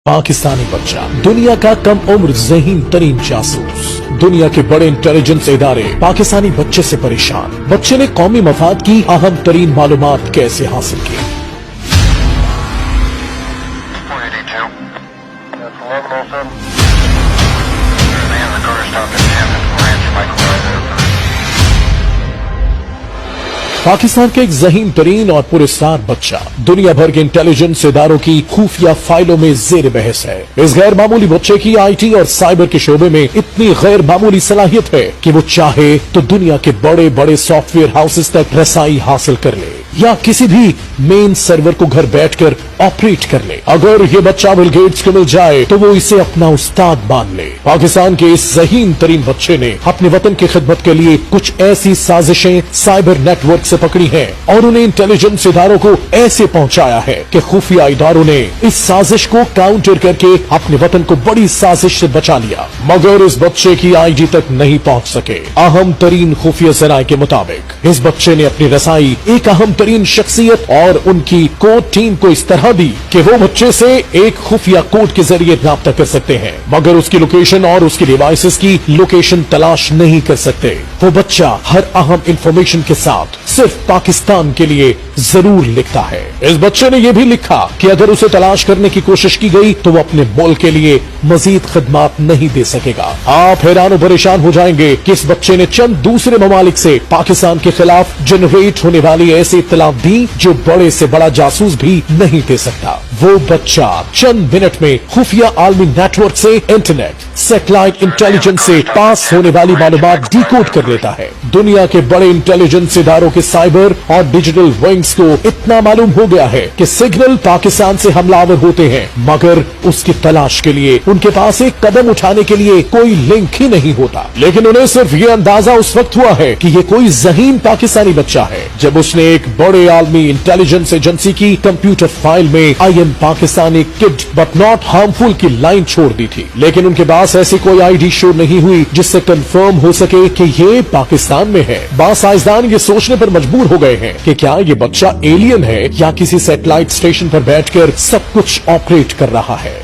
पाकिस्तानी बच्चा दुनिया का कम उम्र ज़हीन तरीन जासूस। दुनिया के बड़े इंटेलिजेंस इदारे पाकिस्तानी बच्चे से परेशान। बच्चे ने कौमी मफाद की अहम तरीन मालूमात कैसे हासिल की? पाकिस्तान के एक ज़हीन तरीन और पुरस्कार बच्चा दुनिया भर के इंटेलिजेंस इदारों की खुफिया फाइलों में जेर बहस है। इस गैर मामूली बच्चे की आईटी और साइबर के शोबे में इतनी गैर मामूली सलाहियत है कि वो चाहे तो दुनिया के बड़े बड़े सॉफ्टवेयर हाउसेस तक रसाई हासिल कर ले या किसी भी मेन सर्वर को घर बैठकर ऑपरेट कर ले। अगर ये बच्चा बिल गेट्स को मिल जाए तो वो इसे अपना उस्ताद मान ले। पाकिस्तान के इस ज़हीन तरीन बच्चे ने अपने वतन की खिदमत के लिए कुछ ऐसी साजिशें साइबर नेटवर्क से पकड़ी हैं और उन्हें इंटेलिजेंस इदारों को ऐसे पहुंचाया है कि खुफिया इदारों ने इस साजिश को काउंटर करके अपने वतन को बड़ी साजिश से बचा लिया, मगर इस बच्चे की आईडी तक नहीं पहुंच सके। अहम तरीन खुफिया जराए के मुताबिक इस बच्चे ने अपनी रसाई एक अहम तरीन शख्सियत और उनकी कोड टीम को इस तरह दी कि वो बच्चे से एक खुफिया कोड के जरिए राब्ता कर सकते हैं, मगर उसकी लोकेशन और उसकी डिवाइसेस की लोकेशन तलाश नहीं कर सकते। वो बच्चा हर अहम इंफॉर्मेशन के साथ सिर्फ पाकिस्तान के लिए जरूर लिखता है। इस बच्चे ने यह भी लिखा कि अगर उसे तलाश करने की कोशिश की गई तो वो अपने मुल्क के लिए मजीद खदमात नहीं दे सकेगा। आप हैरान और परेशान हो जाएंगे कि इस बच्चे ने चंद दूसरे ममालिक से पाकिस्तान के खिलाफ जनरेट होने वाली ऐसी इत्तला दी जो बड़े से बड़ा जासूस भी नहीं दे सकता। वो बच्चा चंद मिनट में खुफिया आलमी नेटवर्क से इंटरनेट सैटेलाइट इंटेलिजेंस से पास होने वाली मालूमात डिकोड कर लेता है। दुनिया के बड़े इंटेलिजेंस इदारों के साइबर और डिजिटल विंग्स को इतना मालूम हो गया है कि सिग्नल पाकिस्तान से हमलावर होते हैं, मगर उसकी तलाश के लिए उनके पास एक कदम उठाने के लिए कोई लिंक ही नहीं होता। लेकिन उन्हें सिर्फ ये अंदाजा उस वक्त हुआ है कि ये कोई ज़हीन पाकिस्तानी बच्चा है जब उसने एक बड़े आलमी इंटेलिजेंस एजेंसी की कंप्यूटर फाइल में I am Pakistani kid but not harmful की लाइन छोड़ दी थी। लेकिन उनके पास ऐसी कोई आईडी शो नहीं हुई जिससे कंफर्म हो सके कि ये पाकिस्तान में है। बासाइंसदान ये सोचने पर मजबूर हो गए हैं कि क्या ये बच्चा एलियन है या किसी सैटेलाइट स्टेशन पर बैठकर सब कुछ ऑपरेट कर रहा है।